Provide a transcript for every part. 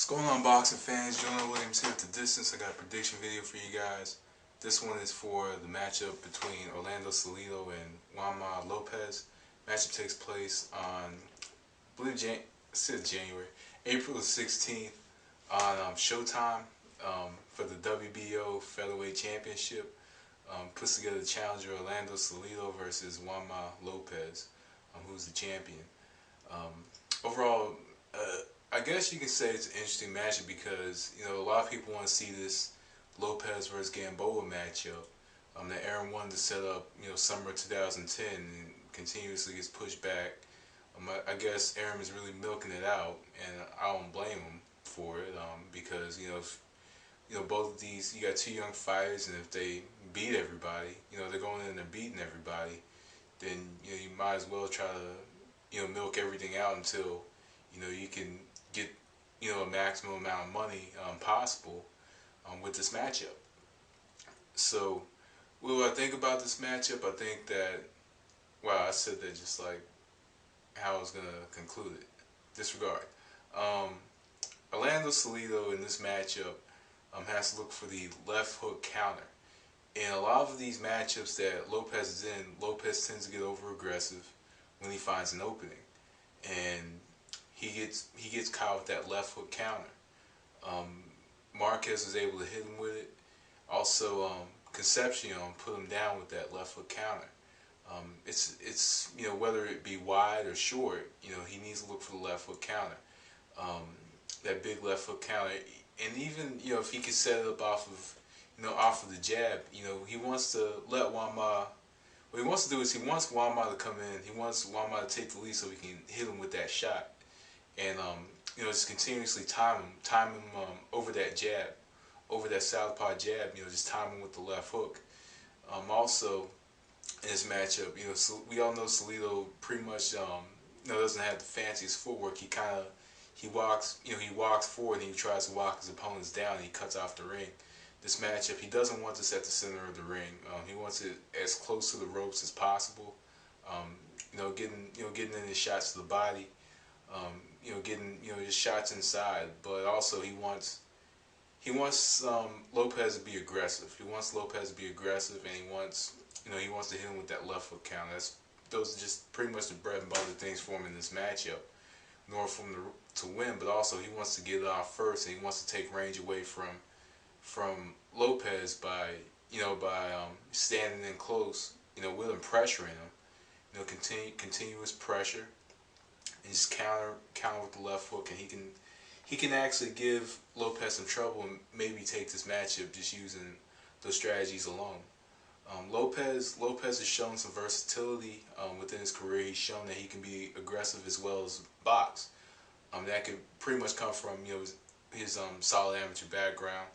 What's going on, boxing fans? Jonah Williams here at the distance. I got a prediction video for you guys. This one is for the matchup between Salido and Juan Manuel Lopez. Matchup takes place on, I believe, January, April the 16th on Showtime for the WBO Featherweight Championship. Puts together the challenger Salido versus Juan Manuel Lopez, who's the champion. Overall, I guess you can say it's an interesting matchup because, a lot of people want to see this Lopez versus Gamboa matchup that Aaron wanted to set up, summer 2010 and continuously gets pushed back. I guess Aaron is really milking it out, and I don't blame him for it because, both of these, you got two young fighters, and if they beat everybody, they're going in and they're beating everybody, then, you might as well try to, milk everything out until, you can get, a maximum amount of money possible with this matchup. So, what do I think about this matchup? I think that, wow, I said that just like how I was going to conclude it. Disregard. Salido in this matchup has to look for the left hook counter. In a lot of these matchups that Lopez is in, Lopez tends to get over aggressive when he finds an opening, and he gets caught with that left hook counter. Marquez was able to hit him with it. Also, Concepcion put him down with that left hook counter. It's whether it be wide or short, he needs to look for the left hook counter. That big left hook counter, and even if he could set it up off of the jab, he wants to let Wama. What he wants to do is he wants Wama to come in. He wants Wama to take the lead so he can hit him with that shot, and just continuously time him over that jab, over that southpaw jab. Just time him with the left hook. Also, in this matchup, we all know Salido pretty much doesn't have the fanciest footwork. He walks forward and he tries to walk his opponents down and he cuts off the ring. This matchup, he doesn't want this at the center of the ring. He wants it as close to the ropes as possible. Getting in his shots to the body. Getting his shots inside. But also he wants Lopez to be aggressive. He wants Lopez to be aggressive, and he wants to hit him with that left hook counter. Those are just pretty much the bread and butter things for him in this matchup. In order for him to win, but also he wants to get it off first, and he wants to take range away from Lopez by standing in close, with him, pressuring him, continuous pressure, and just counter with the left hook, and he can actually give Lopez some trouble and maybe take this matchup just using those strategies alone. Lopez has shown some versatility within his career. He's shown that he can be aggressive as well as box. That could pretty much come from his solid amateur background,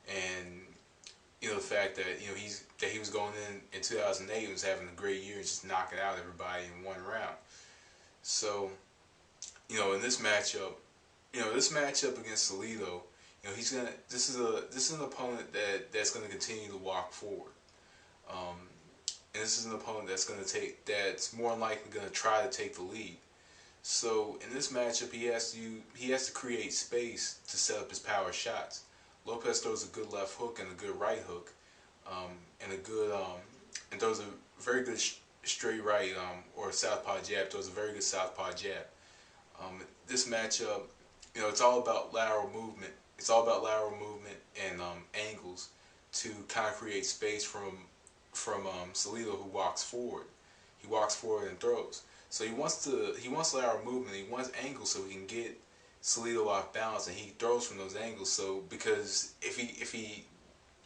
and the fact that he was going in 2008 and was having a great year and just knocking out everybody in one round. So in this matchup, against Salido, this is an opponent that's gonna continue to walk forward. And this is an opponent that's more likely going to try to take the lead. So in this matchup, he has to create space to set up his power shots. Lopez throws a good left hook and a good right hook, and throws a very good straight right or southpaw jab. Throws a very good southpaw jab. This matchup, it's all about lateral movement. It's all about lateral movement and angles to kind of create space from Salido, who walks forward. He walks forward and throws. So he wants lateral movement. He wants angles so he can get Salido off balance, and he throws from those angles. So because if he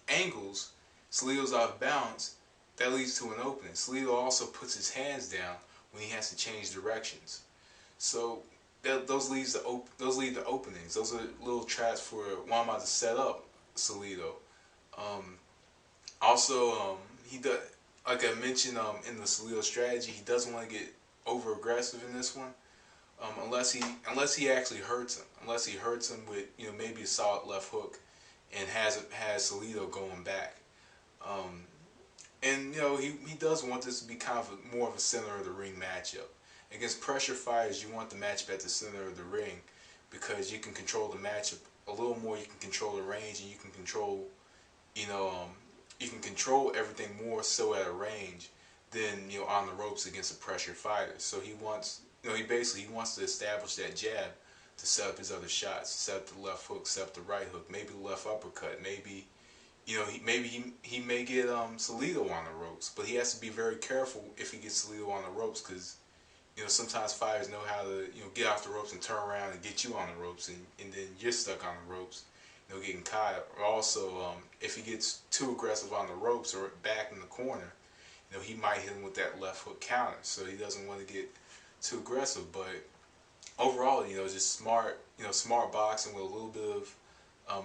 angles, Salido's off balance, that leads to an opening. Salido also puts his hands down when he has to change directions. So those lead to openings. Those are little traps for Wama to set up Salido. Also, he does, like I mentioned in the Salido strategy, he doesn't want to get over aggressive in this one, unless he actually hurts him. Unless he hurts him with maybe a solid left hook, and has Salido going back. And he does want this to be kind of more of a center of the ring matchup. Against pressure fighters, you want the matchup at the center of the ring, because you can control the matchup a little more. You can control the range, and you can control, you know, you can control everything more so at a range than, you know, on the ropes against a pressure fighter. So he wants, you know, he wants to establish that jab to set up his other shots, set up the left hook, set up the right hook, maybe the left uppercut, maybe, you know, he may get Salido on the ropes, but he has to be very careful if he gets Salido on the ropes, because, you know, sometimes fighters know how to, you know, get off the ropes and turn around and get you on the ropes, and then you're stuck on the ropes, you know, getting caught. Or also, if he gets too aggressive on the ropes or back in the corner, you know, he might hit him with that left hook counter. So he doesn't want to get too aggressive. But overall, you know, just smart, you know, smart boxing with a little bit of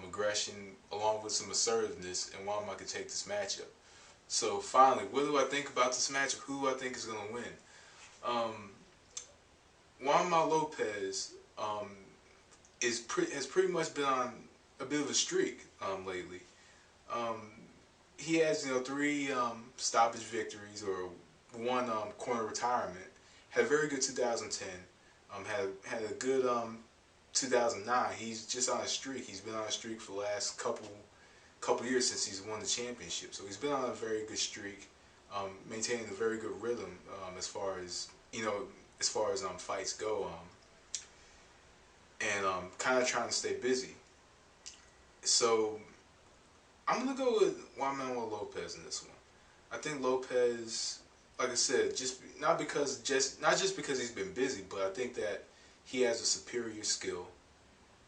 aggression along with some assertiveness, and Juan Manuel could take this matchup. So finally, what do I think about this matchup? Who do I think is going to win? Juan Manuel Lopez has pretty much been on a bit of a streak lately. He has, you know, 3 stoppage victories or 1 corner retirement. Had a very good 2010. Had a good 2009. He's just on a streak. He's been on a streak for the last couple years since he's won the championship. So he's been on a very good streak, maintaining a very good rhythm as far as, you know, fights go, and kind of trying to stay busy. So I'm gonna go with Juan Manuel Lopez in this one. I think Lopez, like I said, not just because he's been busy, but I think that he has a superior skill,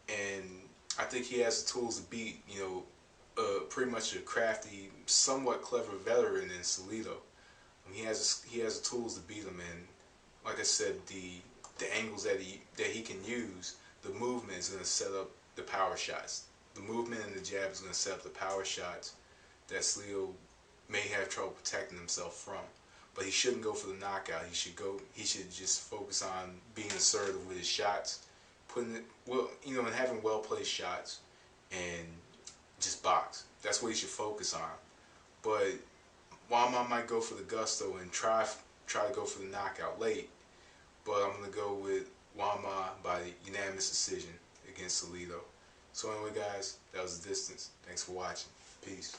and I think he has the tools to beat, you know, pretty much a crafty, somewhat clever veteran in Salido. He has the tools to beat him, and like I said, the angles that he can use, the movement is going to set up the power shots. The movement and the jab is going to set up the power shots that Salido may have trouble protecting himself from. But he shouldn't go for the knockout. He should just focus on being assertive with his shots, and having well placed shots, and just box. That's what he should focus on. But Juan Manuel might go for the gusto and try to go for the knockout late. But I'm going to go with Juan Manuel by unanimous decision against Salido. So anyway, guys, that was The Distance. Thanks for watching. Peace.